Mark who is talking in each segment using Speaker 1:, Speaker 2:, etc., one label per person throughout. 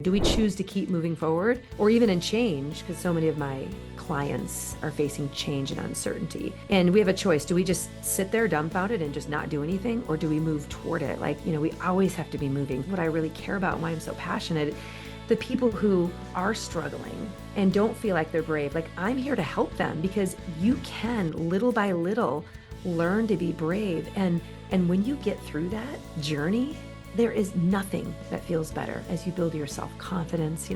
Speaker 1: Do we choose to keep moving forward or even in change? Because so many of my clients are facing change and uncertainty. And we have a choice. Do we just sit there dumbfounded and just not do anything? Or do we move toward it? Like, we always have to be moving. What I really care about and why I'm so passionate, the people who are struggling and don't feel like they're brave, like I'm here to help them because you can little by little learn to be brave. And when you get through that journey, there is nothing that feels better as you build your self-confidence,
Speaker 2: Hey,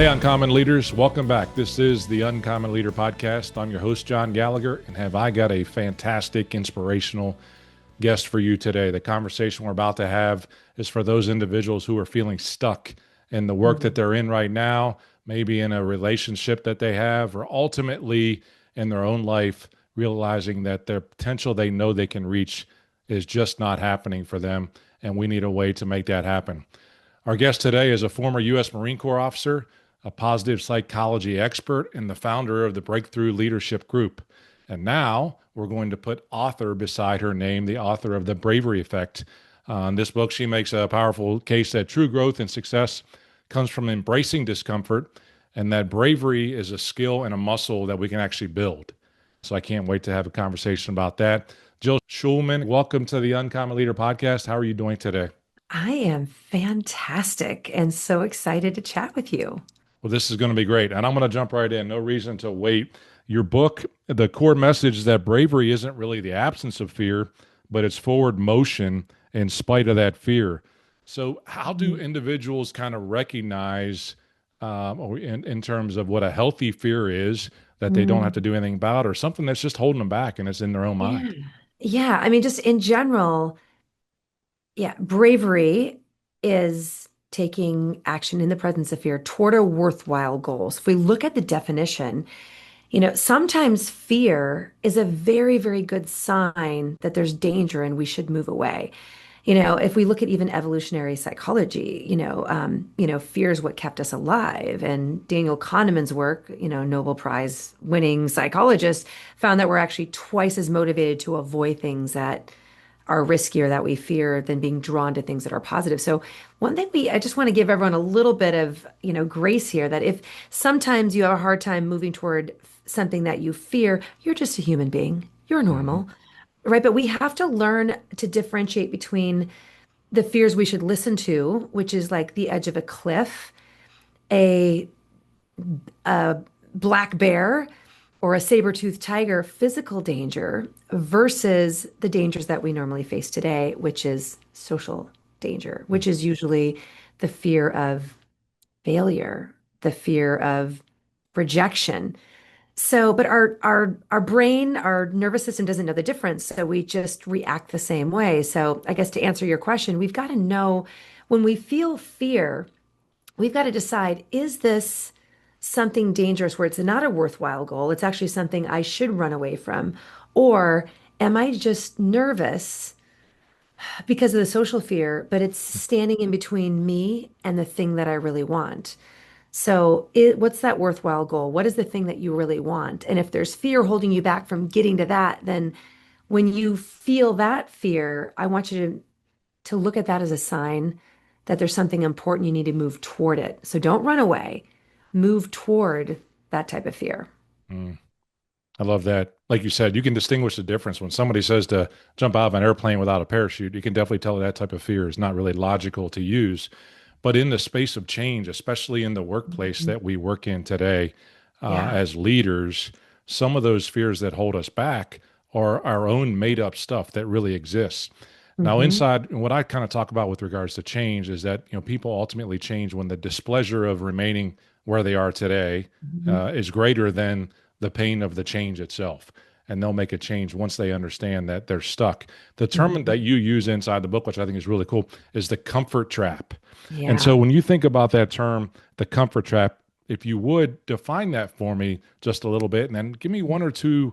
Speaker 2: Uncommon Leaders, welcome back. This is the Uncommon Leader Podcast. I'm your host, John Gallagher, and have I got a fantastic, inspirational guest for you today. The conversation we're about to have is for those individuals who are feeling stuck in the work that they're in right now, maybe in a relationship that they have, or ultimately in their own life, realizing that their potential they know they can reach is just not happening for them, and we need a way to make that happen. Our guest today is a former U.S. Marine Corps officer, a positive psychology expert, and the founder of the Breakthrough Leadership Group. And now we're going to put author beside her name, the author of The Bravery Effect. In this book, she makes a powerful case that true growth and success comes from embracing discomfort, and that bravery is a skill and a muscle that we can actually build. So I can't wait to have a conversation about that. Jill Schulman, welcome to the Uncommon Leader Podcast. How are you doing today?
Speaker 1: I am fantastic and so excited to chat with you.
Speaker 2: Well, this is going to be great. And I'm going to jump right in. No reason to wait. Your book, the core message is that bravery isn't really the absence of fear, but it's forward motion in spite of that fear. So how do individuals kind of recognize or in terms of what a healthy fear is that they don't have to do anything about, or something that's just holding them back and it's in their own mind?
Speaker 1: Yeah. I mean, just in general, bravery is taking action in the presence of fear toward a worthwhile goal. So if we look at the definition, sometimes fear is a very, very good sign that there's danger and we should move away. If we look at even evolutionary psychology, fear is what kept us alive. And Daniel Kahneman's work, Nobel Prize winning psychologist, found that we're actually twice as motivated to avoid things that are riskier, that we fear, than being drawn to things that are positive. So one thing I just want to give everyone a little bit of, grace here, that if sometimes you have a hard time moving toward something that you fear, you're just a human being. You're normal. Right. But we have to learn to differentiate between the fears we should listen to, which is like the edge of a cliff, a black bear, or a saber-toothed tiger, physical danger, versus the dangers that we normally face today, which is social danger, which is usually the fear of failure, the fear of rejection. So, but our brain, our nervous system doesn't know the difference. So we just react the same way. So I guess to answer your question, we've got to know when we feel fear, we've got to decide, is this something dangerous where it's not a worthwhile goal? It's actually something I should run away from. Or am I just nervous because of the social fear, but it's standing in between me and the thing that I really want? So what's that worthwhile goal? What is the thing that you really want? And if there's fear holding you back from getting to that, then when you feel that fear, I want you to look at that as a sign that there's something important. You need to move toward it. So don't run away. Move toward that type of fear.
Speaker 2: I love that. Like you said, you can distinguish the difference. When somebody says to jump out of an airplane without a parachute, you can definitely tell that type of fear is not really logical to use. But in the space of change, especially in the workplace that we work in today, as leaders, some of those fears that hold us back are our own made up stuff that really exists. Now, inside, what I kind of talk about with regards to change is that, people ultimately change when the displeasure of remaining where they are today is greater than the pain of the change itself. And they'll make a change once they understand that they're stuck. The term that you use inside the book, which I think is really cool, is the comfort trap. And so when you think about that term, the comfort trap, if you would define that for me just a little bit, and then give me one or two,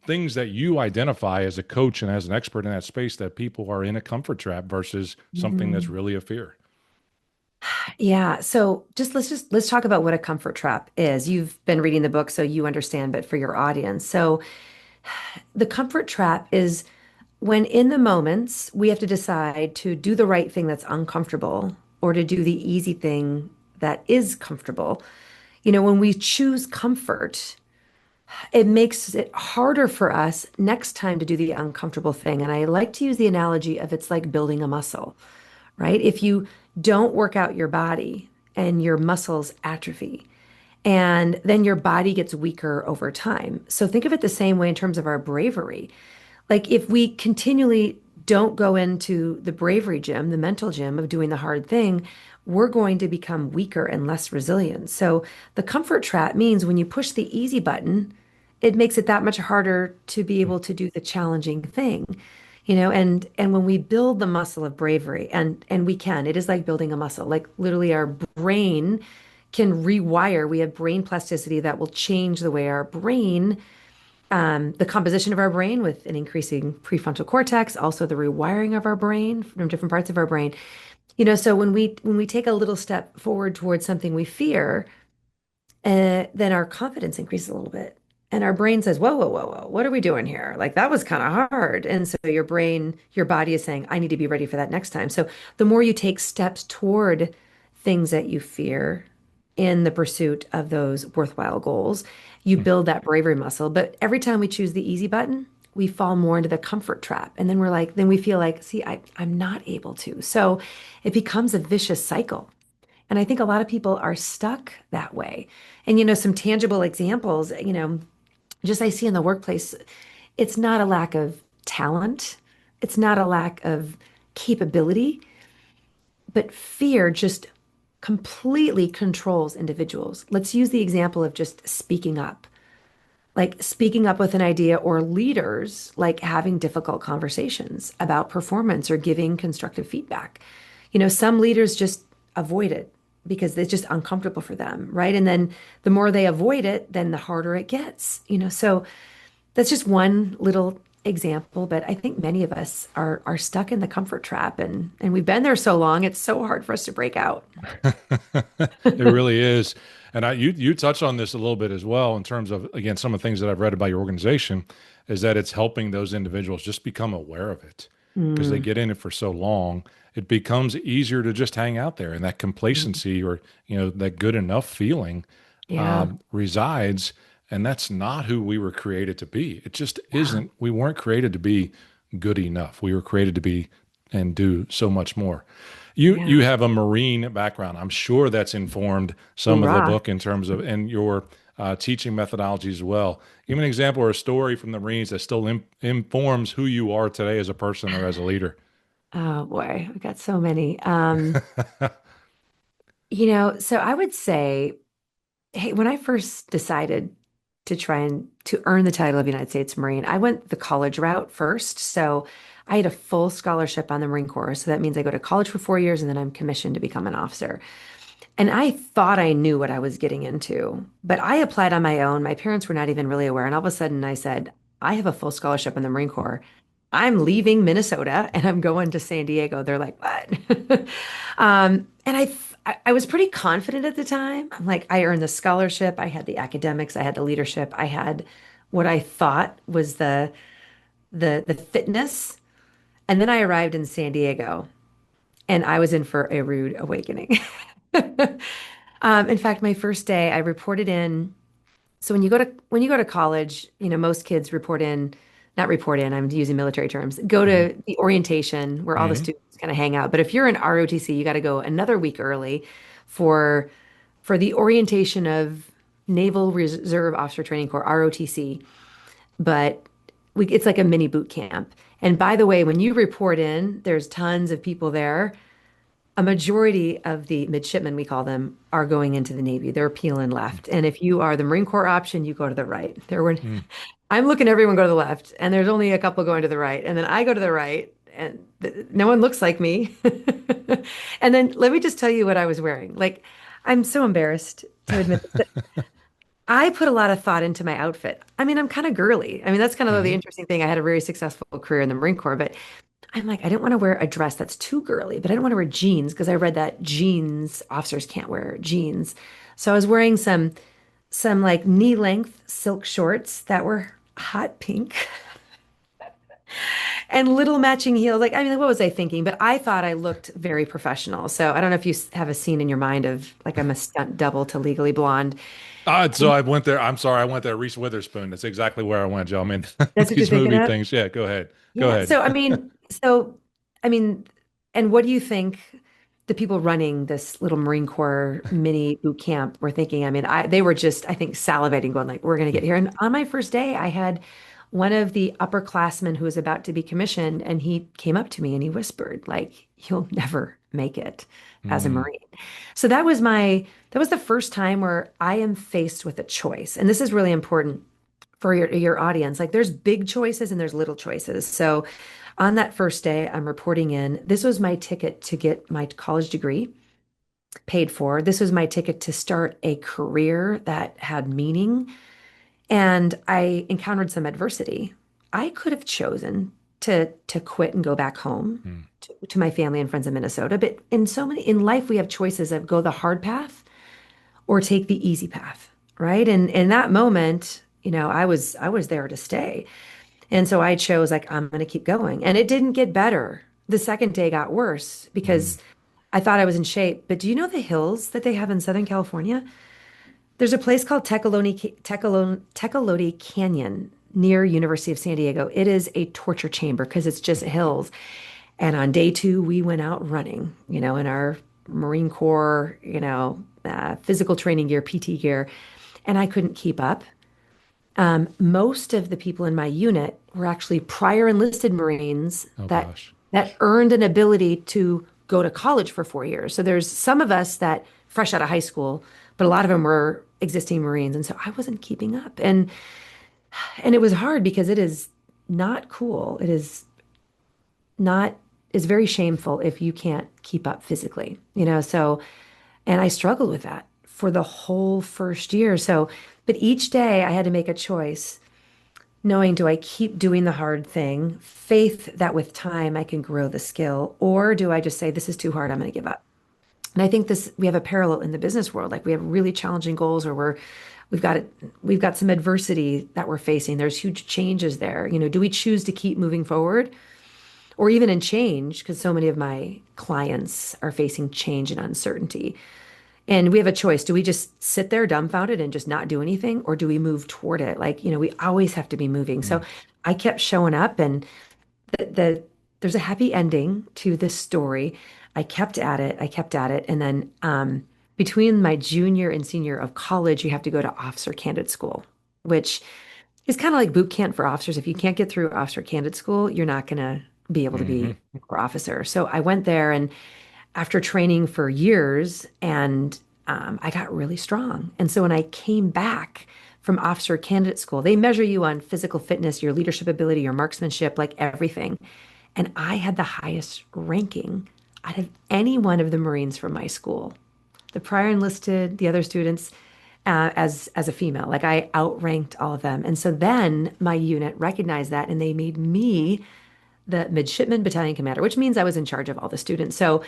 Speaker 2: things that you identify as a coach and as an expert in that space that people are in a comfort trap versus something that's really a fear.
Speaker 1: Yeah. So let's talk about what a comfort trap is. You've been reading the book, so you understand, but for your audience. So The comfort trap is when in the moments we have to decide to do the right thing that's uncomfortable or to do the easy thing that is comfortable. When we choose comfort, it makes it harder for us next time to do the uncomfortable thing. And I like to use the analogy of it's like building a muscle, right? If you don't work out your body and your muscles atrophy, and then your body gets weaker over time. So think of it the same way in terms of our bravery. Like if we continually don't go into the bravery gym, the mental gym of doing the hard thing, we're going to become weaker and less resilient. So the comfort trap means when you push the easy button, it makes it that much harder to be able to do the challenging thing. And when we build the muscle of bravery, and we can, it is like building a muscle. Like literally our brain can rewire. We have brain plasticity that will change the way our brain, the composition of our brain with an increasing prefrontal cortex, also the rewiring of our brain from different parts of our brain. So when we take a little step forward towards something we fear, then our confidence increases a little bit. And our brain says, whoa, whoa, whoa, whoa, what are we doing here? Like that was kind of hard. And so your body is saying, I need to be ready for that next time. So the more you take steps toward things that you fear in the pursuit of those worthwhile goals, you build that bravery muscle. But every time we choose the easy button, we fall more into the comfort trap. And then we feel like, see, I'm not able to. So it becomes a vicious cycle. And I think a lot of people are stuck that way. And, some tangible examples, just I see in the workplace, it's not a lack of talent, it's not a lack of capability, but fear just completely controls individuals. Let's use the example of just speaking up, like speaking up with an idea, or leaders like having difficult conversations about performance or giving constructive feedback. Some leaders just avoid it because it's just uncomfortable for them, right? And then the more they avoid it, then the harder it gets. So that's just one little example, but I think many of us are stuck in the comfort trap, and we've been there so long, it's so hard for us to break out.
Speaker 2: It really is. And you touched on this a little bit as well in terms of, again, some of the things that I've read about your organization is that it's helping those individuals just become aware of it because they get in it for so long. It becomes easier to just hang out there, and that complacency or, that good enough feeling
Speaker 1: Yeah.
Speaker 2: resides. And that's not who we were created to be. It just isn't. We weren't created to be good enough. We were created to be and do so much more. You
Speaker 1: Yeah.
Speaker 2: have a Marine background. I'm sure that's informed some of the
Speaker 1: Hoorah.
Speaker 2: book in terms of and your teaching methodology as well. Give me an example or a story from the Marines that still informs who you are today as a person or as a leader.
Speaker 1: Oh boy, I've got so many. So I would say, hey, when I first decided to try and to earn the title of United States Marine, I went the college route first. So I had a full scholarship on the Marine Corps. So that means I go to college for 4 years and then I'm commissioned to become an officer. And I thought I knew what I was getting into, but I applied on my own. My parents were not even really aware. And all of a sudden I said, I have a full scholarship in the Marine Corps. I'm leaving Minnesota and I'm going to San Diego. They're like, what? And I was pretty confident at the time. I'm like, I earned the scholarship. I had the academics. I had the leadership. I had what I thought was the fitness. And then I arrived in San Diego and I was in for a rude awakening. In fact, my first day, I reported in. So when you go to college, most kids report in, not report in, I'm using military terms, go
Speaker 2: Hmm.
Speaker 1: to the orientation where all the
Speaker 2: Hmm.
Speaker 1: students kind of hang out. But if you're in ROTC, you got to go another week early for for the orientation of Naval Reserve Officer Training Corps, ROTC. But it's like a mini boot camp. And by the way, when you report in, there's tons of people there. A majority of the midshipmen, we call them, are going into the Navy. They're peeling left. And if you are the Marine Corps option, you go to the right. I'm looking everyone go to the left, and there's only a couple going to the right. And then I go to the right, and no one looks like me. And then let me just tell you what I was wearing. Like, I'm so embarrassed to admit that I put a lot of thought into my outfit. I mean, I'm kind of girly. I mean, that's kind of the
Speaker 2: Hmm.
Speaker 1: interesting thing. I had a very successful career in the Marine Corps, but I'm like, I didn't want to wear a dress that's too girly, but I didn't want to wear jeans because I read that jeans, officers can't wear jeans. So I was wearing some like knee length silk shorts that were hot pink and little matching heels. Like, I mean, what was I thinking? But I thought I looked very professional. So I don't know if you have a scene in your mind of like I'm a stunt double to Legally Blonde.
Speaker 2: So I went there. I'm sorry, I went there. Reese Witherspoon. That's exactly where I went, Joe. I mean,
Speaker 1: That's what you're
Speaker 2: these
Speaker 1: thinking
Speaker 2: movie
Speaker 1: of?
Speaker 2: things. Yeah, go ahead. Go
Speaker 1: Yeah.
Speaker 2: ahead.
Speaker 1: I mean, and what do you think the people running this little Marine Corps mini boot camp were thinking? I mean, they were just, I think, salivating, going like, we're going to get here. And on my first day, I had one of the upperclassmen who was about to be commissioned, and he came up to me and he whispered, like, you'll never make it as a
Speaker 2: Mm,
Speaker 1: Marine. So that was the first time where I am faced with a choice. And this is really important for your audience. Like there's big choices and there's little choices. So on that first day, I'm reporting in. This was my ticket to get my college degree paid for. This was my ticket to start a career that had meaning. And I encountered some adversity. I could have chosen to quit and go back home
Speaker 2: mm,
Speaker 1: to my family and friends in Minnesota. But in life, we have choices of go the hard path or take the easy path, right? And in that moment, I was there to stay. And so I chose like I'm going to keep going. And it didn't get better. The second day got worse
Speaker 2: mm.
Speaker 1: because I thought I was in shape. But do you know the hills that they have in Southern California? There's a place called Tecolote Canyon near University of San Diego. It is a torture chamber because it's just hills. And on day two, we went out running, in our Marine Corps, physical training gear, PT gear, and I couldn't keep up. Most of the people in my unit were actually prior enlisted Marines
Speaker 2: Oh
Speaker 1: that
Speaker 2: gosh.
Speaker 1: that earned an ability to go to college for 4 years. So there's some of us that fresh out of high school, but a lot of them were existing Marines, and so I wasn't keeping up, and it was hard because it is not cool. It is not is very shameful if you can't keep up physically, so and I struggled with that for the whole first year. So, but each day I had to make a choice, knowing do I keep doing the hard thing, faith that with time I can grow the skill, or do I just say this is too hard, I'm going to give up? And I think we have a parallel in the business world. Like we have really challenging goals or we've got it, we've got some adversity that we're facing. There's huge changes there. Do we choose to keep moving forward or even in change? Because so many of my clients are facing change and uncertainty. And we have a choice. Do we just sit there dumbfounded and just not do anything? Or do we move toward it? Like, we always have to be moving. So
Speaker 2: Mm.
Speaker 1: I kept showing up and there's a happy ending to this story. I kept at it. I kept at it. And then between my junior and senior of college, you have to go to officer candidate school, which is kind of like boot camp for officers. If you can't get through officer candidate school, you're not going to be able to be
Speaker 2: Hmm.
Speaker 1: a Corps officer. So I went there and after training for years and I got really strong. And so when I came back from officer candidate school, they measure you on physical fitness, your leadership ability, your marksmanship, like everything. And I had the highest ranking out of any one of the Marines from my school. The prior enlisted, the other students, as a female, like I outranked all of them. And so then my unit recognized that, and they made me the midshipman battalion commander, which means I was in charge of all the students. So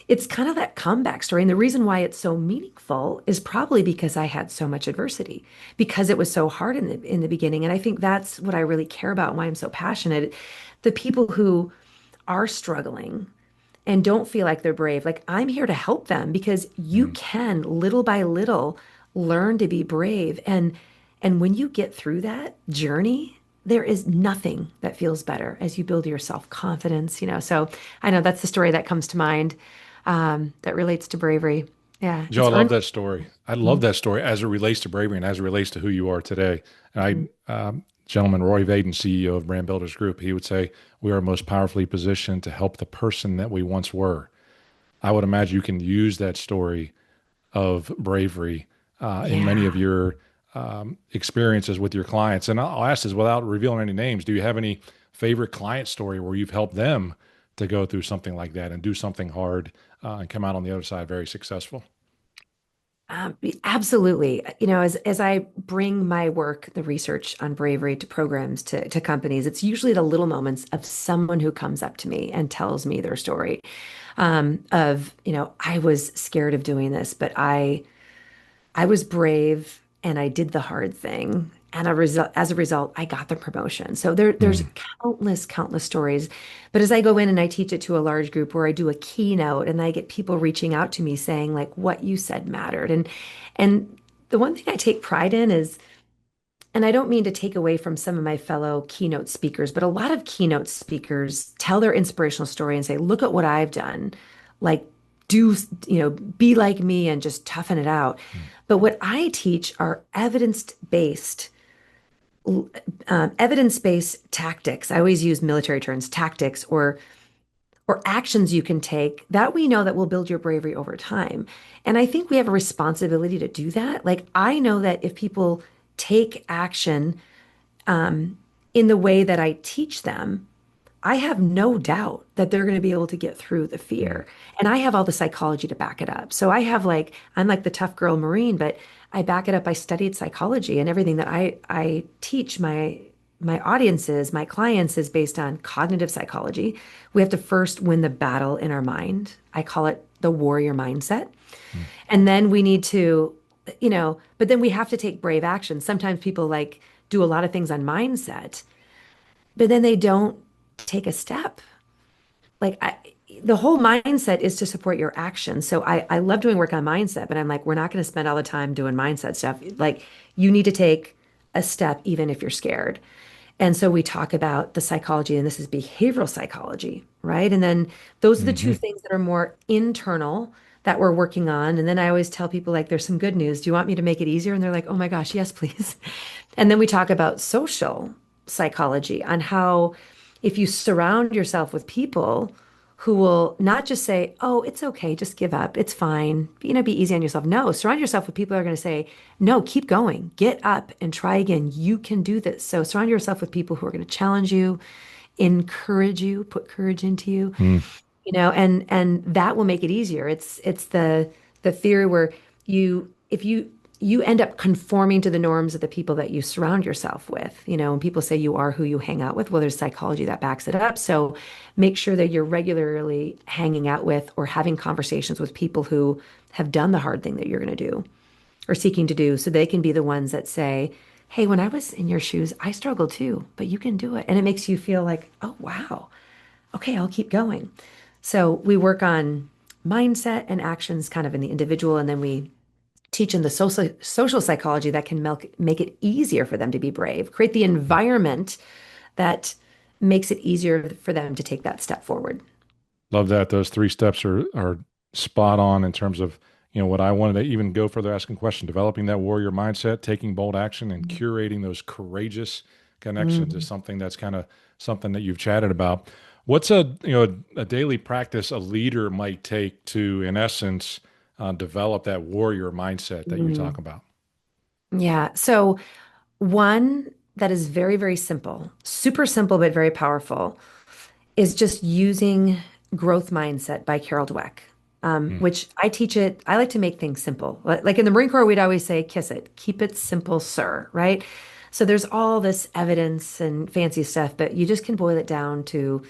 Speaker 1: it's kind of that comeback story. And the reason why it's so meaningful is probably because I had so much adversity, because it was so hard in the beginning. And I think that's what I really care about and why I'm so passionate. The people who are struggling and don't feel like they're brave, like I'm here to help them because you
Speaker 2: Mm.
Speaker 1: can little by little learn to be brave. And when you get through that journey, there is nothing that feels better as you build your self-confidence. So I know that's the story that comes to mind that relates to bravery. Yeah,
Speaker 2: Joe,
Speaker 1: it's
Speaker 2: I love
Speaker 1: earned.
Speaker 2: that story. I love that story as it relates to bravery and as it relates to who you are today. And gentleman Roy Vaden, CEO of Brand Builders Group, he would say, we are most powerfully positioned to help the person that we once were. I would imagine you can use that story of bravery in many of
Speaker 1: Yeah.
Speaker 2: your experiences with your clients. And I'll ask this without revealing any names. Do you have any favorite client story where you've helped them to go through something like that and do something hard and come out on the other side very successful?
Speaker 1: Absolutely. As I bring my work, the research on bravery to programs, to companies, it's usually the little moments of someone who comes up to me and tells me their story I was scared of doing this, but I was brave and I did the hard thing And as a result, I got the promotion. So there's
Speaker 2: Mm.
Speaker 1: countless stories. But as I go in and I teach it to a large group where I do a keynote and I get people reaching out to me saying like what you said mattered. And the one thing I take pride in is, and I don't mean to take away from some of my fellow keynote speakers, but a lot of keynote speakers tell their inspirational story and say, look at what I've done. Like, do, be like me and just toughen it out.
Speaker 2: Mm.
Speaker 1: But what I teach are evidence-based tactics. I always use military terms, tactics or actions you can take that we know that will build your bravery over time. And I think we have a responsibility to do that. Like I know that if people take action in the way that I teach them, I have no doubt that they're going to be able to get through the
Speaker 2: Mm.
Speaker 1: fear. And I have all the psychology to back it up. So I'm like the tough girl Marine, but I back it up. I studied psychology and everything that I teach my audiences, my clients is based on cognitive psychology. We have to first win the battle in our mind. I call it the warrior mindset.
Speaker 2: Mm.
Speaker 1: And then we need to, but then we have to take brave action. Sometimes people like do a lot of things on mindset, but then they don't take a step. Like the whole mindset is to support your action. So I love doing work on mindset, but I'm like, we're not going to spend all the time doing mindset stuff. Like you need to take a step, even if you're scared. And so we talk about the psychology, and this is behavioral psychology, right? And then those are the two
Speaker 2: Hmm.
Speaker 1: things that are more internal that we're working on. And then I always tell people, like, there's some good news. Do you want me to make it easier? And they're like, oh my gosh, yes, please. And then we talk about social psychology on how if you surround yourself with people who will not just say, oh, it's okay, just give up, it's fine, be easy on yourself. No, surround yourself with people who are going to say, no, keep going, get up and try again. You can do this. So surround yourself with people who are going to challenge you, encourage you, put courage into you,
Speaker 2: Mm.
Speaker 1: and that will make it easier. It's the theory where if you end up conforming to the norms of the people that you surround yourself with, when people say you are who you hang out with, well, there's psychology that backs it up. So make sure that you're regularly hanging out with or having conversations with people who have done the hard thing that you're going to do or seeking to do, so they can be the ones that say, hey, when I was in your shoes, I struggled too, but you can do it. And it makes you feel like, oh, wow, okay, I'll keep going. So we work on mindset and actions kind of in the individual, and then we teach in the social psychology that can make it easier for them to be brave, create the environment that makes it easier for them to take that step forward.
Speaker 2: Love that. Those three steps are spot on in terms of, what I wanted to even go further asking question, developing that warrior mindset, taking bold action and curating those courageous connections is
Speaker 1: Mhm.
Speaker 2: something that's kind of something that you've chatted about. What's a daily practice a leader might take to, in essence, develop that warrior mindset that you talk
Speaker 1: Mhm.
Speaker 2: about?
Speaker 1: Yeah. So one that is very, very simple, super simple, but very powerful is just using growth mindset by Carol Dweck,
Speaker 2: Mm.
Speaker 1: which I teach it. I like to make things simple. Like in the Marine Corps, we'd always say, kiss it, keep it simple, sir, right? So there's all this evidence and fancy stuff, but you just can boil it down to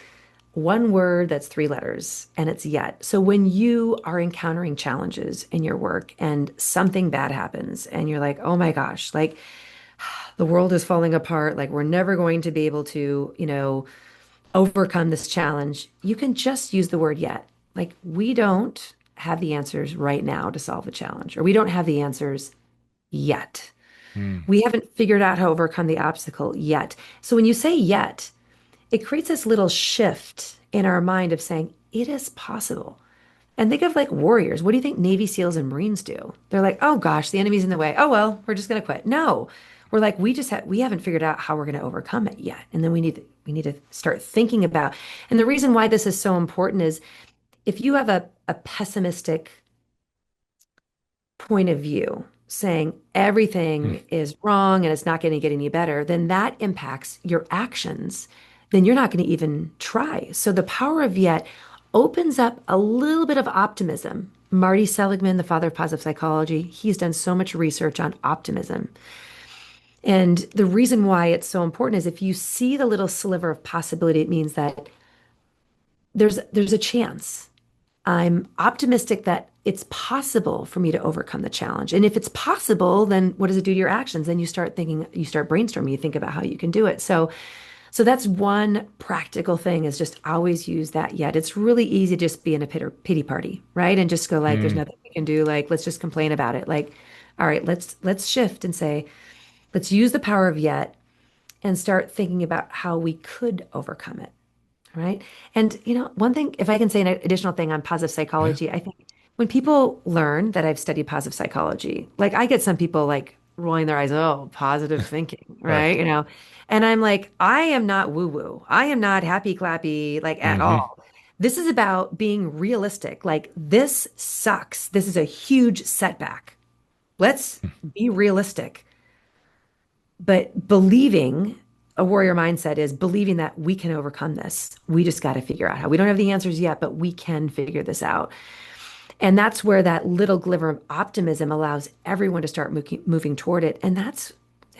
Speaker 1: one word that's three letters, and it's yet. So when you are encountering challenges in your work and something bad happens, and you're like, oh my gosh, like the world is falling apart, like we're never going to be able to, overcome this challenge, you can just use the word yet. Like, we don't have the answers right now to solve the challenge, or we don't have the answers yet.
Speaker 2: Mm.
Speaker 1: We haven't figured out how to overcome the obstacle yet. So when you say yet, it creates this little shift in our mind of saying, it is possible. And think of like warriors. What do you think Navy SEALs and Marines do? They're like, oh gosh, the enemy's in the way. Oh well, we're just gonna quit. No, we're like, we haven't figured out how we're gonna overcome it yet. And then we need to start thinking about. And the reason why this is so important is if you have a pessimistic point of view, saying
Speaker 2: Mm.
Speaker 1: everything is wrong and it's not going to get any better, then that impacts your actions. Then you're not going to even try. So the power of yet opens up a little bit of optimism. Marty Seligman, the father of positive psychology, he's done so much research on optimism. And the reason why it's so important is if you see the little sliver of possibility, it means that there's a chance. I'm optimistic that it's possible for me to overcome the challenge. And if it's possible, then what does it do to your actions? Then you start thinking, you start brainstorming, you think about how you can do it. So that's one practical thing is just always use that yet. It's really easy to just be in a pity party, right? And just go like, there's
Speaker 2: Mm,
Speaker 1: nothing we can do. Like, let's just complain about it. Like, all right, let's shift and say, let's use the power of yet and start thinking about how we could overcome it. Right. And, one thing, if I can say an additional thing on positive
Speaker 2: yeah.
Speaker 1: psychology, I think when people learn that I've studied positive psychology, like I get some people like rolling their eyes, oh, positive thinking,
Speaker 2: Right.
Speaker 1: right? And I'm like, I am not woo woo. I am not happy clappy, like at
Speaker 2: Hmm.
Speaker 1: all. This is about being realistic. Like, this sucks. This is a huge setback. Let's be realistic. But believing a warrior mindset is believing that we can overcome this. We just got to figure out how. We don't have the answers yet, but we can figure this out. And that's where that little glimmer of optimism allows everyone to start moving toward it. And I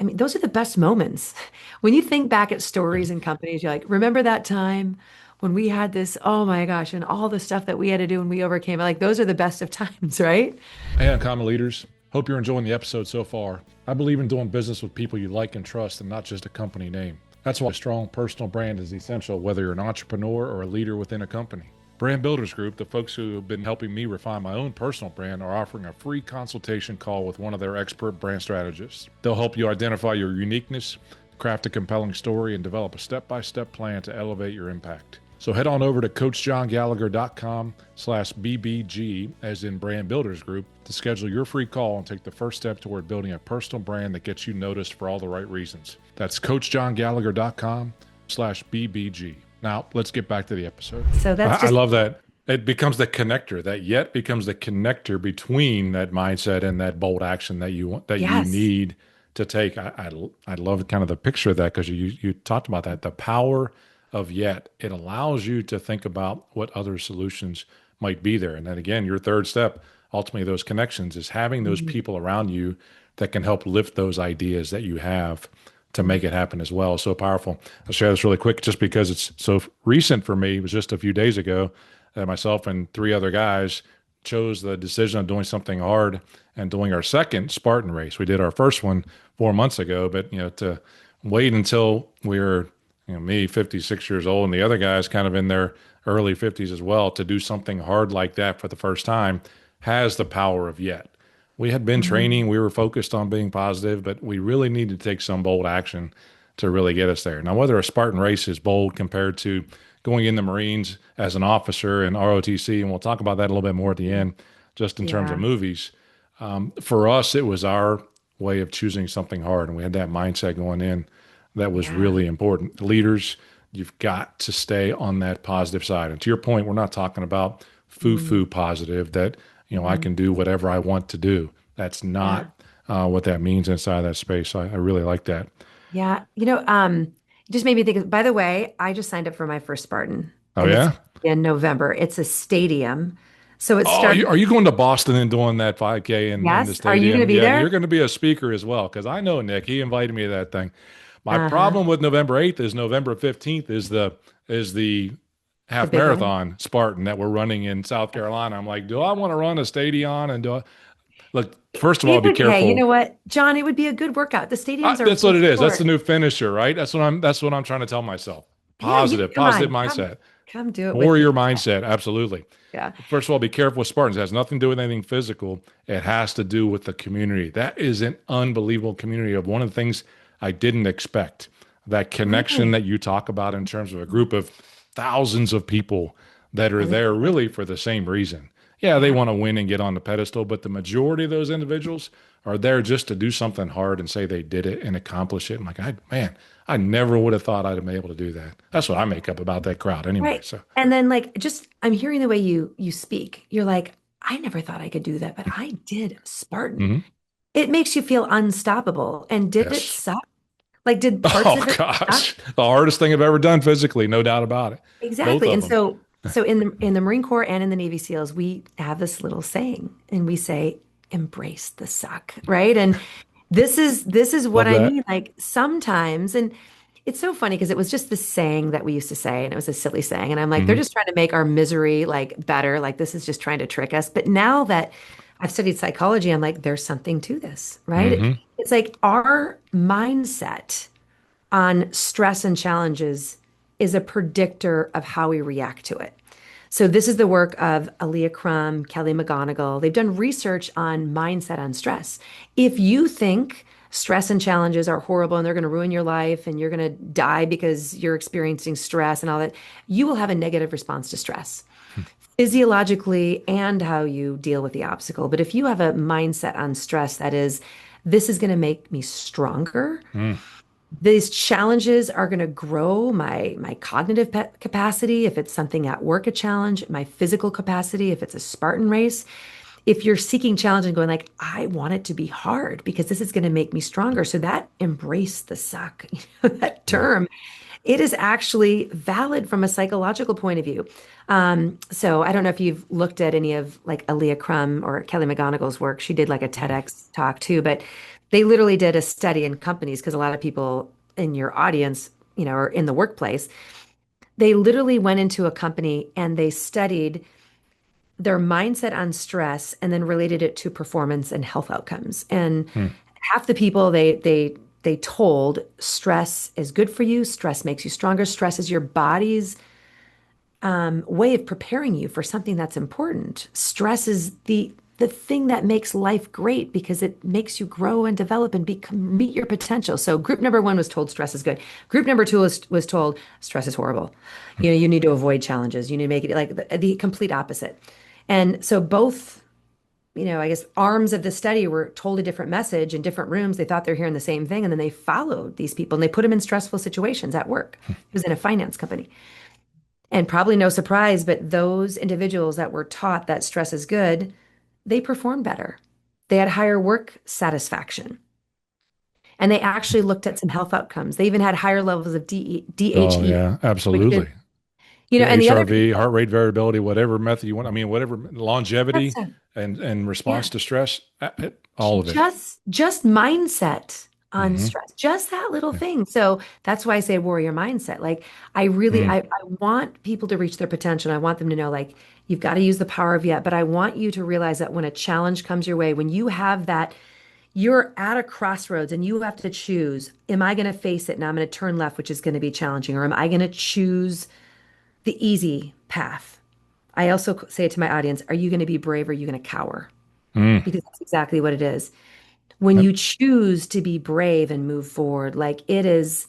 Speaker 1: mean, those are the best moments. When you think back at stories and companies, you're like, remember that time when we had this, oh my gosh, and all the stuff that we had to do and we overcame it. Like, those are the best of times, right?
Speaker 2: Hey, Uncommon Leaders. Hope you're enjoying the episode so far. I believe in doing business with people you like and trust and not just a company name. That's why a strong personal brand is essential, whether you're an entrepreneur or a leader within a company. Brand Builders Group, the folks who have been helping me refine my own personal brand, are offering a free consultation call with one of their expert brand strategists. They'll help you identify your uniqueness, craft a compelling story, and develop a step-by-step plan to elevate your impact. So head on over to coachjohngallagher.com/BBG, as in Brand Builders Group, to schedule your free call and take the first step toward building a personal brand that gets you noticed for all the right reasons. That's coachjohngallagher.com/BBG. Now, let's get back to the episode.
Speaker 1: So that's
Speaker 2: I
Speaker 1: just,
Speaker 2: love that. It becomes the connector. That yet becomes the connector between that mindset and that bold action that you want, that you
Speaker 1: yes.
Speaker 2: need to take. I love kind of the picture of that because you talked about that. The power of yet. It allows you to think about what other solutions might be there. And then again, your third step, ultimately those connections, is having those
Speaker 1: Mhm.
Speaker 2: people around you that can help lift those ideas that you have to make it happen as well. So powerful. I'll share this really quick just because it's so recent for me. It was just a few days ago that myself and three other guys chose the decision of doing something hard and doing our second Spartan race. We did our first one 4 months ago, but to wait until we were, me 56 years old and the other guys kind of in their early 50s as well, to do something hard like that for the first time has the power of yet. We had been
Speaker 1: Mhm.
Speaker 2: training, we were focused on being positive, but we really needed to take some bold action to really get us there. Now, whether a Spartan race is bold compared to going in the Marines as an officer in ROTC, and we'll talk about that a little bit more at the end, just in terms of
Speaker 1: Yeah.
Speaker 2: movies, for us, it was our way of choosing something hard. And we had that mindset going in that was
Speaker 1: Yeah.
Speaker 2: really important. Leaders, you've got to stay on that positive side. And to your point, we're not talking about foo-foo positive that, I
Speaker 1: Mhm.
Speaker 2: can do whatever I want to do. That's
Speaker 1: Yeah.
Speaker 2: not what that means inside that space. I really like that.
Speaker 1: Yeah. It just made me think by the way, I just signed up for my first Spartan
Speaker 2: Oh,
Speaker 1: and it's
Speaker 2: yeah?
Speaker 1: in November. It's a stadium. So it
Speaker 2: Oh,
Speaker 1: starts,
Speaker 2: are you going to Boston and doing that 5K in the
Speaker 1: yes. Are you going to
Speaker 2: stadium?
Speaker 1: be
Speaker 2: Yeah, and you're
Speaker 1: there?
Speaker 2: going to be a speaker as well, because I know Nick. He invited me to that thing. My
Speaker 1: Uh-huh.
Speaker 2: problem with November 8th is November 15th is the
Speaker 1: The
Speaker 2: half
Speaker 1: big one.
Speaker 2: marathon Spartan that we're running in South Carolina. I'm like, do I want to run a stadion? And look, first of all, be
Speaker 1: Hey, you know
Speaker 2: careful.
Speaker 1: what, John, it would be a good workout. The stadiums are
Speaker 2: That's what
Speaker 1: really
Speaker 2: it is. That's the
Speaker 1: short.
Speaker 2: new finisher, right? That's what I'm trying to tell myself.
Speaker 1: Yeah, you
Speaker 2: Positive,
Speaker 1: come
Speaker 2: positive
Speaker 1: on,
Speaker 2: mindset,
Speaker 1: come do it with
Speaker 2: warrior
Speaker 1: me.
Speaker 2: mindset. Absolutely.
Speaker 1: Yeah.
Speaker 2: First of all, be careful with Spartans. It has nothing to do with anything physical. It has to do with the community. That is an unbelievable community of one of the things I didn't expect. That connection
Speaker 1: Really?
Speaker 2: that you talk about in terms of a group of thousands of people that are
Speaker 1: And
Speaker 2: there really for the same reason. Yeah, they
Speaker 1: yeah.
Speaker 2: want to win and get on the pedestal, but the majority of those individuals are there just to do something hard and say they did it and accomplish it. I'm like, man, I never would have thought I'd have been able to do that. That's what I make up about that crowd anyway.
Speaker 1: Right.
Speaker 2: So,
Speaker 1: And then like just I'm hearing the way you speak. You're like, I never thought I could do that, but I did Spartan.
Speaker 2: mhm.
Speaker 1: It makes you feel unstoppable. And did it
Speaker 2: Yes.
Speaker 1: suck? Like, did parts
Speaker 2: Oh
Speaker 1: of it suck?
Speaker 2: gosh, the hardest thing I've ever done physically, no doubt about it. Both
Speaker 1: Exactly.
Speaker 2: of
Speaker 1: And
Speaker 2: them.
Speaker 1: so in the Marine Corps and in the Navy SEALs, we have this little saying, and we say, embrace the suck, right? And this is what
Speaker 2: Love
Speaker 1: I
Speaker 2: that.
Speaker 1: mean. Like sometimes, and It's so funny because it was just this saying that we used to say, and it was a silly saying. And I'm like, they're
Speaker 2: Hmm.
Speaker 1: just trying to make our misery like better. Like this is just trying to trick us. But now that I've studied psychology, I'm like, there's something to this, right?
Speaker 2: Hmm.
Speaker 1: It's like our mindset on stress and challenges is a predictor of how we react to it. So this is the work of Aaliyah Crum, Kelly McGonigal. They've done research on mindset on stress. If you think stress and challenges are horrible and they're going to ruin your life and you're going to die because you're experiencing stress and all that, you will have a negative response to stress physiologically and how you deal with the obstacle. But if you have a mindset on stress that is, this is going to make me stronger,
Speaker 2: Hmm.
Speaker 1: these challenges are going to grow my cognitive capacity if it's something at work a challenge, my physical capacity if it's a Spartan race. If you're seeking challenge and going like, I want it to be hard because this is going to make me stronger. So that embrace the suck, that
Speaker 2: Yeah.
Speaker 1: term, it is actually valid from a psychological point of view. So I don't know if you've looked at any of like Aaliyah Crum or Kelly McGonigal's work. She did like a TEDx talk too, but they literally did a study in companies because a lot of people in your audience, are in the workplace. They literally went into a company and they studied their mindset on stress and then related it to performance and health outcomes. And
Speaker 2: Hmm.
Speaker 1: half the people they told stress is good for you, stress makes you stronger, stress is your body's way of preparing you for something that's important. Stress is the thing that makes life great because it makes you grow and develop and meet your potential. So group number one was told stress is good. Group number two was told stress is horrible. You need to avoid challenges. You need to make it like the complete opposite. And so both, I guess arms of the study were told a different message in different rooms. They thought they're hearing the same thing. And then they followed these people and they put them in stressful situations at work. It was in a finance company. And probably no surprise, but those individuals that were taught that stress is good, they performed better. They had higher work satisfaction. And they actually looked at some health outcomes. They even had higher levels of
Speaker 2: Oh
Speaker 1: DHE,
Speaker 2: yeah,
Speaker 1: which is,
Speaker 2: absolutely. Yeah,
Speaker 1: and the other
Speaker 2: HRV, heart rate variability, whatever method you want. I mean, whatever
Speaker 1: that's
Speaker 2: longevity and
Speaker 1: yeah.
Speaker 2: response to stress, all of it.
Speaker 1: Just mindset on
Speaker 2: Hmm.
Speaker 1: stress, just that little
Speaker 2: Yeah.
Speaker 1: thing. So that's why I say warrior mindset. Like I really,
Speaker 2: Mm.
Speaker 1: I want people to reach their potential. I want them to know like you've got to use the power of yet, but I want you to realize that when a challenge comes your way, when you have that, you're at a crossroads and you have to choose, am I going to face it and I'm going to turn left, which is going to be challenging, or am I going to choose the easy path? I also say to my audience, are you going to be brave or are you going to cower?
Speaker 2: Mm.
Speaker 1: Because that's exactly what it is when
Speaker 2: Yep.
Speaker 1: you choose to be brave and move forward, like these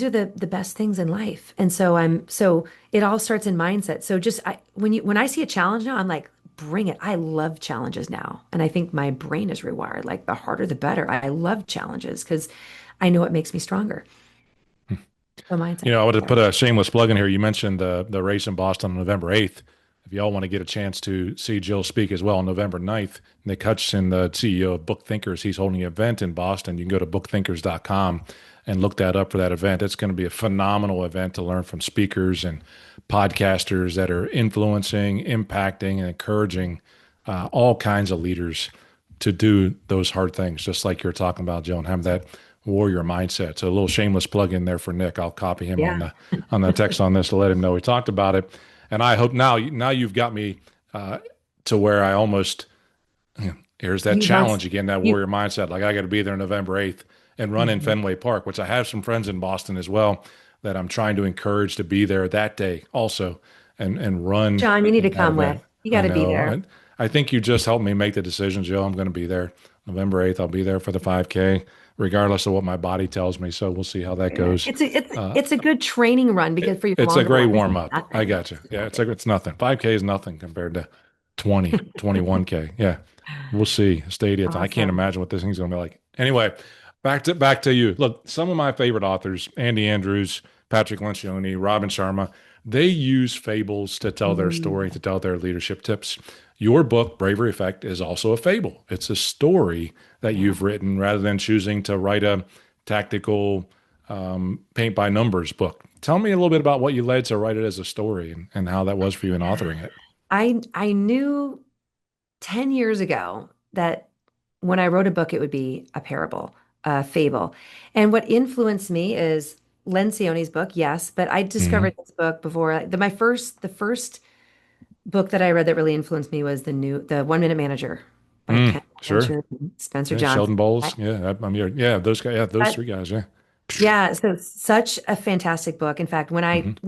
Speaker 1: are the best things in life. And so it all starts in mindset. So just when I see a challenge now, I'm like, bring it. I love challenges now. And I think my brain is rewired. Like the harder the better. I love challenges because I know it makes me stronger. So mindset.
Speaker 2: I would have
Speaker 1: Sorry.
Speaker 2: put a shameless plug in here. You mentioned the race in Boston on November 8th. If y'all want to get a chance to see Jill speak as well on November 9th, Nick Hutchison, the CEO of Book Thinkers, he's holding an event in Boston. You can go to bookthinkers.com and look that up for that event. It's going to be a phenomenal event to learn from speakers and podcasters that are influencing, impacting, and encouraging all kinds of leaders to do those hard things, just like you're talking about, Joe, and have that warrior mindset. So a little shameless plug in there for Nick. I'll copy him
Speaker 1: Yeah.
Speaker 2: on the text on this to let him know we talked about it. And I hope now you've got me to where I almost here's that
Speaker 1: You must
Speaker 2: challenge again, that
Speaker 1: you
Speaker 2: warrior mindset. Like I got to be there November 8th and run in
Speaker 1: Mhm.
Speaker 2: Fenway Park, which I have some friends in Boston as well that I'm trying to encourage to be there that day also and run
Speaker 1: John, you need to
Speaker 2: in that
Speaker 1: come with.
Speaker 2: event.
Speaker 1: You got
Speaker 2: I
Speaker 1: to be
Speaker 2: know.
Speaker 1: there.
Speaker 2: I think you just helped me make the decision, Joe. I'm going to be there November 8th. I'll be there for the 5K, regardless of what my body tells me. So we'll see how that
Speaker 1: Yeah.
Speaker 2: goes. Uh,
Speaker 1: It's a good training run because for your
Speaker 2: it's a
Speaker 1: longer
Speaker 2: great
Speaker 1: one, this
Speaker 2: warm
Speaker 1: is
Speaker 2: up. I
Speaker 1: nothing.
Speaker 2: got you.
Speaker 1: This is
Speaker 2: Yeah,
Speaker 1: nothing.
Speaker 2: it's nothing. 5K is nothing compared to 20, 21K. Yeah. We'll see. Stadium. I can't
Speaker 1: Awesome.
Speaker 2: imagine what this thing's gonna be like. Anyway, back to you. Look, some of my favorite authors, Andy Andrews, Patrick Lencioni, Robin Sharma, they use fables to tell their story,
Speaker 1: Mm.
Speaker 2: to tell their leadership tips. Your book, Bravery Effect, is also a fable. It's a story that
Speaker 1: Yeah.
Speaker 2: you've written rather than choosing to write a tactical paint by numbers book. Tell me a little bit about what you led to write it as a story and how that was for you in authoring it.
Speaker 1: I knew 10 years ago that when I wrote a book, it would be a parable. Fable. And what influenced me is Lencioni's book, yes, but I
Speaker 2: Hmm.
Speaker 1: discovered this book before. The first book that I read that really influenced me was the One Minute Manager by Ken
Speaker 2: Sure.
Speaker 1: Blanchard and Spencer
Speaker 2: Yeah.
Speaker 1: Johnson.
Speaker 2: Sheldon Bowles. Yeah. Yeah. Those guys. Yeah. Those
Speaker 1: I,
Speaker 2: three guys. Yeah.
Speaker 1: Yeah, so such a fantastic book. In fact,
Speaker 2: Hmm.
Speaker 1: when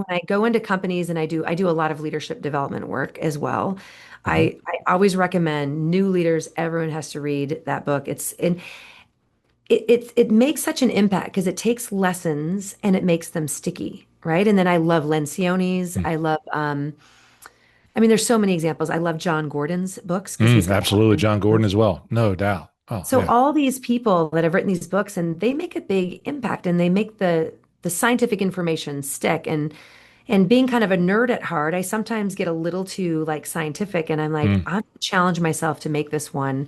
Speaker 1: I go into companies and I do a lot of leadership development work as well.
Speaker 2: Hmm.
Speaker 1: I always recommend new leaders, everyone has to read that book. It makes such an impact because it takes lessons and it makes them sticky, right? And then I love Lencioni's. I love I mean there's so many examples. I love John Gordon's books because he's got
Speaker 2: Absolutely. John Gordon as well. No doubt. Oh,
Speaker 1: so
Speaker 2: yeah.
Speaker 1: all these people that have written these books and they make a big impact and they make the scientific information stick and being kind of a nerd at heart, I sometimes get a little too like scientific and I'm like,
Speaker 2: Mm.
Speaker 1: I'm gonna challenge myself to make this one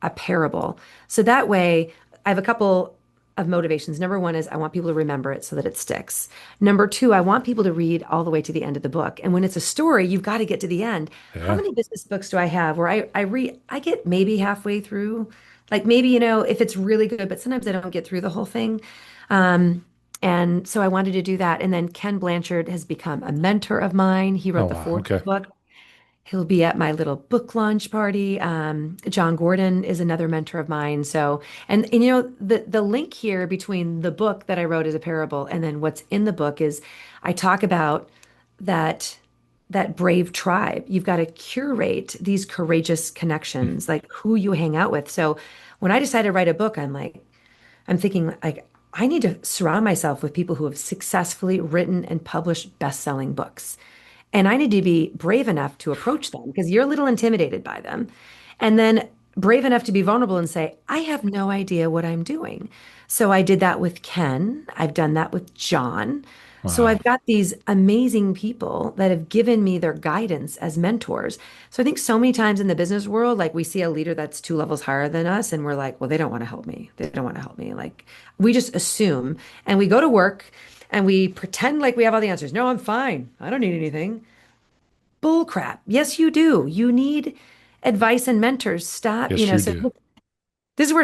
Speaker 1: a parable. So that way I have a couple of motivations. Number one is I want people to remember it so that it sticks. Number two, I want people to read all the way to the end of the book. And when it's a story, you've got to get to the end. How
Speaker 2: Yeah.
Speaker 1: many business books do I have where I get maybe halfway through? Like maybe, if it's really good, but sometimes I don't get through the whole thing. Um, and so I wanted to do that. And then Ken Blanchard has become a mentor of mine. He
Speaker 2: Oh,
Speaker 1: wrote the
Speaker 2: wow.
Speaker 1: fourth
Speaker 2: Okay.
Speaker 1: book. He'll be at my little book launch party. John Gordon is another mentor of mine. So, and the link here between the book that I wrote as a parable and then what's in the book is I talk about that that brave tribe. You've got to curate these courageous
Speaker 2: Mm.
Speaker 1: connections, like who you hang out with. So when I decided to write a book, I'm thinking like I need to surround myself with people who have successfully written and published best-selling books. And I need to be brave enough to approach them because you're a little intimidated by them. And then brave enough to be vulnerable and say, I have no idea what I'm doing. So I did that with Ken. I've done that with John. So
Speaker 2: Wow.
Speaker 1: I've got these amazing people that have given me their guidance as mentors. So I think so many times in the business world, like we see a leader that's two levels higher than us, and we're like, well, they don't want to help me. They don't want to help me. Like we just assume and we go to work and we pretend like we have all the answers. No, I'm fine. I don't need anything. Bull crap. Yes, you do. You need advice and mentors. Stop,
Speaker 2: Yes, you
Speaker 1: so
Speaker 2: do.
Speaker 1: look, this is where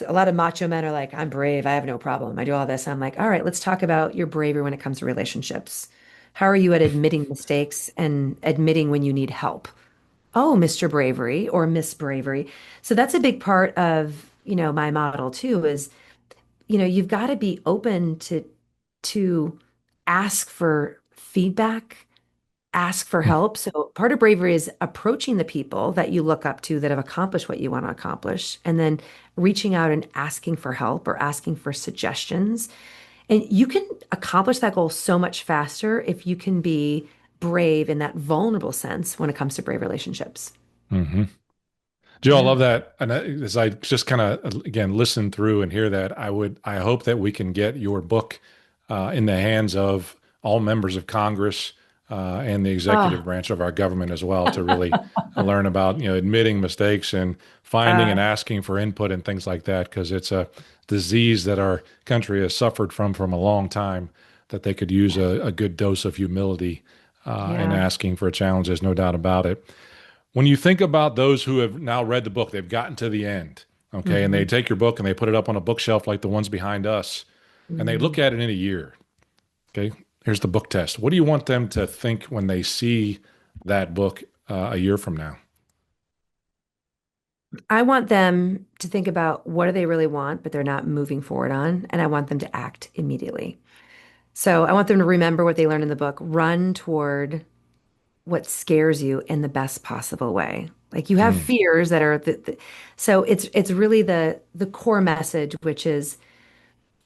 Speaker 1: a lot of macho men are like, I'm brave. I have no problem. I do all this. I'm like, all right, let's talk about your bravery when it comes to relationships. How are you at admitting mistakes and admitting when you need help? Oh, Mr. Bravery or Miss Bravery. So that's a big part of, my model too, is, you've got to be open to ask for feedback, ask for
Speaker 2: Mm.
Speaker 1: help. So part of bravery is approaching the people that you look up to that have accomplished what you want to accomplish, and then reaching out and asking for help or asking for suggestions. And you can accomplish that goal so much faster if you can be brave in that vulnerable sense when it comes to brave relationships.
Speaker 2: Hmm. Joe, I
Speaker 1: Yeah.
Speaker 2: love that. And as I just kind of again listen through and hear that, I hope that we can get your book in the hands of all members of Congress and the executive
Speaker 1: Oh,
Speaker 2: branch of our government as well to really learn about admitting mistakes and finding and
Speaker 1: uh,
Speaker 2: asking for input and things like that because it's a disease that our country has suffered from a long time. That they could use a good dose of humility in
Speaker 1: yeah.
Speaker 2: asking for challenges, no doubt about it. When you think about those who have now read the book, they've gotten to the end, okay, and they
Speaker 1: Hmm.
Speaker 2: take your book and they put it up on a bookshelf like the ones behind us, and they look
Speaker 1: Hmm.
Speaker 2: at it in a year, okay, here's the book test. What do you want them to think when they see that book a year from now?
Speaker 1: I want them to think about what do they really want, but they're not moving forward on, and I want them to act immediately. So I want them to remember what they learned in the book, run toward what scares you in the best possible way. Like you have
Speaker 2: Mm,
Speaker 1: fears that are so it's really the core message, which is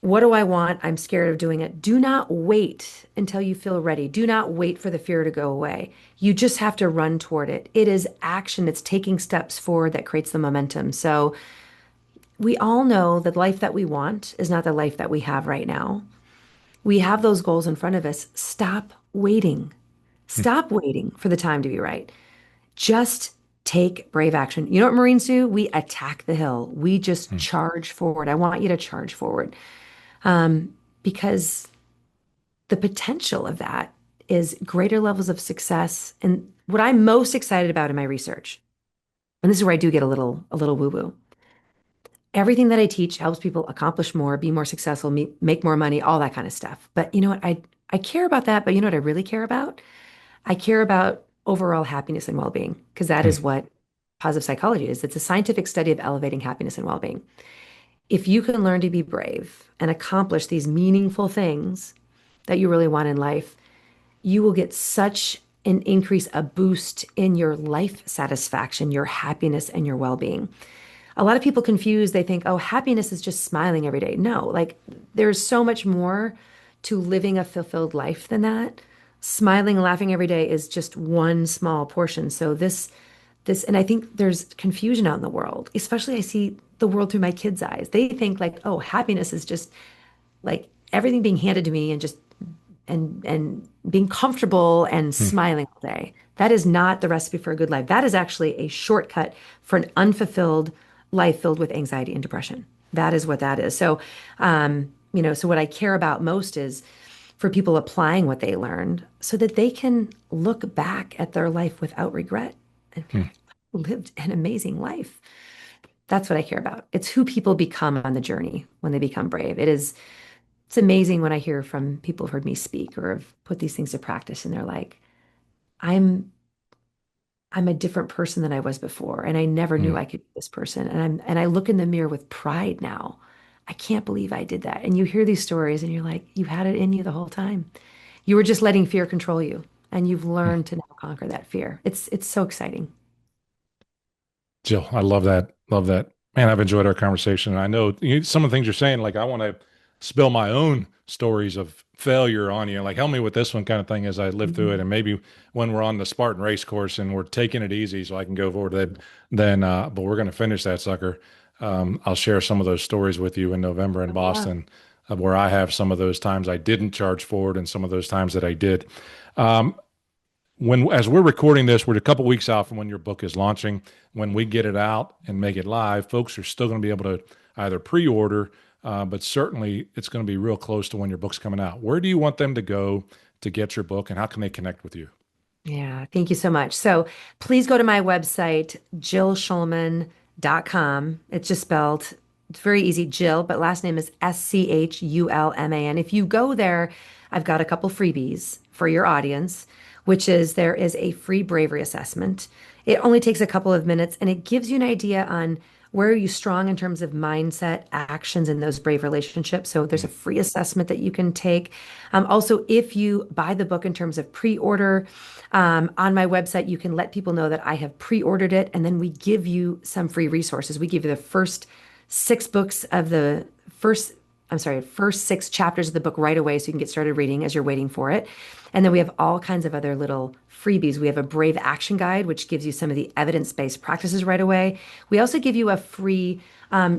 Speaker 1: what do I want? I'm scared of doing it. Do not wait until you feel ready. Do not wait for the fear to go away. You just have to run toward it. It is action. It's taking steps forward that creates the momentum. So we all know the life that we want is not the life that we have right now. We have those goals in front of us. Stop waiting.
Speaker 2: mm,
Speaker 1: Stop waiting for the time to be right. Just take brave action. You know what Marines do? We attack the hill. We just
Speaker 2: mm.
Speaker 1: charge forward. I want you to charge forward because the potential of that is greater levels of success. And what I'm most excited about in my research, and this is where I do get a little woo-woo, everything that I teach helps people accomplish more, be more successful, make more money, all that kind of stuff. But you know what? I care about that, but you know what I really care about? I care about overall happiness and well-being because that
Speaker 2: Hmm.
Speaker 1: is what positive psychology is. It's a scientific study of elevating happiness and well-being. If you can learn to be brave and accomplish these meaningful things that you really want in life, you will get such an increase, a boost in your life satisfaction, your happiness, and your well-being. A lot of people confuse, they think, oh, happiness is just smiling every day. No, like there's so much more to living a fulfilled life than that. Smiling and laughing every day is just one small portion. So and I think there's confusion out in the world, especially I see the world through my kids' eyes. They think like, oh, happiness is just like everything being handed to me and just and being comfortable and
Speaker 2: Hmm.
Speaker 1: smiling all day. That is not the recipe for a good life. That is actually a shortcut for an unfulfilled life filled with anxiety and depression. That is what that is. So, so what I care about most is for people applying what they learned so that they can look back at their life without regret and be
Speaker 2: Hmm.
Speaker 1: like, "I lived an amazing life." That's what I care about. It's who people become on the journey when they become brave. It's amazing when I hear from people who've heard me speak or have put these things to practice and they're like, I'm I'm a different person than I was before, and I never knew
Speaker 2: Hmm.
Speaker 1: I could be this person. And I look in the mirror with pride now. I can't believe I did that. And you hear these stories and you're like, you had it in you the whole time. You were just letting fear control you, and you've
Speaker 2: Hmm.
Speaker 1: learned to now conquer that fear. It's so exciting.
Speaker 2: Jill, I love that. Love that. Man, I've enjoyed our conversation. And I know some of the things you're saying, like I want to spill my own stories of failure on you. Like, help me with this one kind of thing as I live through it.
Speaker 1: Mhm.
Speaker 2: And maybe when we're on the Spartan race course and we're taking it easy so I can go forward, but we're going to finish that sucker. I'll share some of those stories with you in November in
Speaker 1: I would love.
Speaker 2: Boston, where I have some of those times I didn't charge forward and some of those times that I did. Um, when as we're recording this, we're a couple weeks out from when your book is launching. When we get it out and make it live, folks are still going to be able to either pre-order, but certainly it's going to be real close to when your book's coming out. Where do you want them to go to get your book, and how can they connect with you?
Speaker 1: Yeah, thank you so much. So please go to my website, jillschulman.com. It's just spelled, it's very easy, Jill, but last name is SCHULMAN. If you go there, I've got a couple freebies for your audience, which is there is a free bravery assessment. It only takes a couple of minutes and it gives you an idea on where are you strong in terms of mindset, actions, in those brave relationships. So there's a free assessment that you can take. Also, if you buy the book in terms of pre-order, on my website, you can let people know that I have pre-ordered it, and then we give you some free resources. We give you the first six books of the first six chapters of the book right away so you can get started reading as you're waiting for it. And then we have all kinds of other little freebies. We have a Brave Action Guide, which gives you some of the evidence-based practices right away. We also give you a free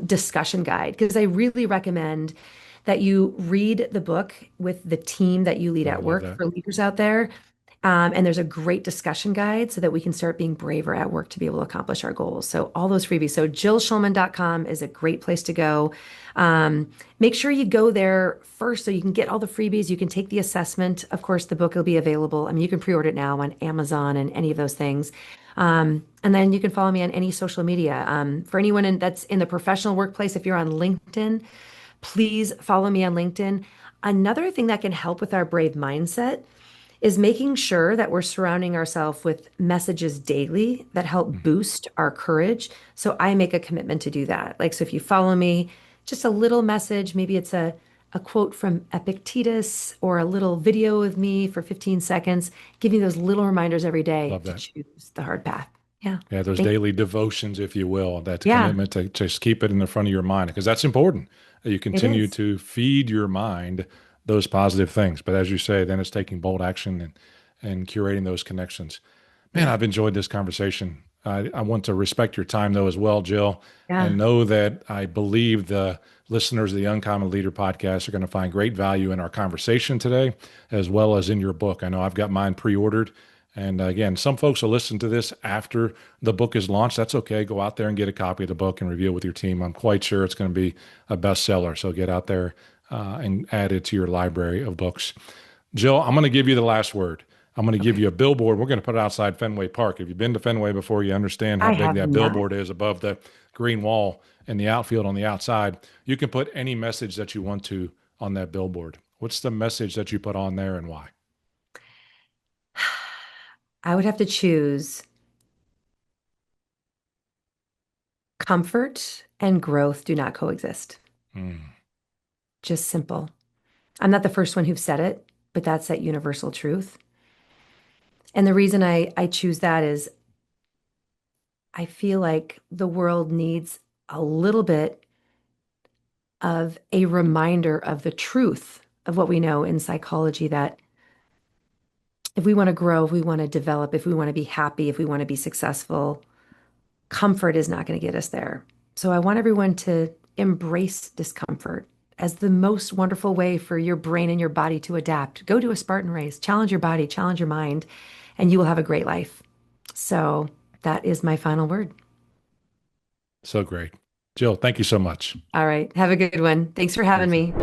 Speaker 1: discussion guide because I really recommend that you read the book with the team that you lead
Speaker 2: Oh, I
Speaker 1: at
Speaker 2: love
Speaker 1: work
Speaker 2: that.
Speaker 1: for leaders out there. And there's a great discussion guide so that we can start being braver at work to be able to accomplish our goals. So all those freebies. So jillschulman.com is a great place to go. Make sure you go there first so you can get all the freebies. You can take the assessment. Of course, the book will be available. I mean, you can pre-order it now on Amazon and any of those things. And then you can follow me on any social media. For anyone that's in the professional workplace, if you're on LinkedIn, please follow me on LinkedIn. Another thing that can help with our brave mindset is making sure that we're surrounding ourselves with messages daily that help boost our courage. So I make a commitment to do that. Like, so if you follow me, just a little message, maybe it's a quote from Epictetus or a little video of me for 15 seconds, giving those little reminders every day
Speaker 2: Love
Speaker 1: to
Speaker 2: that.
Speaker 1: choose the hard path. Yeah.
Speaker 2: Yeah, those
Speaker 1: Thank
Speaker 2: daily devotions, if you will, that
Speaker 1: Yeah,
Speaker 2: commitment to just keep it in the front of your mind, because that's important. You
Speaker 1: it
Speaker 2: continue
Speaker 1: is.
Speaker 2: to feed your mind those positive things. But as you say, then it's taking bold action and curating those connections. Man,
Speaker 1: Yeah.
Speaker 2: I've enjoyed this conversation. I want to respect your time, though, as well, Jill, and
Speaker 1: Yeah.
Speaker 2: know that I believe the listeners of the Uncommon Leader podcast are going to find great value in our conversation today, as well as in your book. I know I've got mine pre ordered. And again, some folks will listen to this after the book is launched. That's okay. Go out there and get a copy of the book and review it with your team. I'm quite sure it's going to be a bestseller. So get out there and add it to your library of books. Jill, I'm going to give you the last word. I'm going to give
Speaker 1: Okay.
Speaker 2: you a billboard. We're going to put it outside Fenway Park. If you've been to Fenway before, you understand how
Speaker 1: I
Speaker 2: big
Speaker 1: have
Speaker 2: that
Speaker 1: not.
Speaker 2: billboard is above the green wall. in the outfield on the outside, you can put any message that you want to on that billboard. What's the message that you put on there and why?
Speaker 1: I would have to choose comfort and growth do not coexist.
Speaker 2: Mm.
Speaker 1: Just simple. I'm not the first one who said it, but that's that universal truth. And the reason I choose that is I feel like the world needs a little bit of a reminder of the truth of what we know in psychology that if we want to grow, if we want to develop, if we want to be happy, if we want to be successful, comfort is not going to get us there. So I want everyone to embrace discomfort as the most wonderful way for your brain and your body to adapt. Go do a Spartan race, challenge your body, challenge your mind, and you will have a great life. So that is my final word.
Speaker 2: So great. Jill, thank you so much.
Speaker 1: All right. Have a good one. Thanks for having me.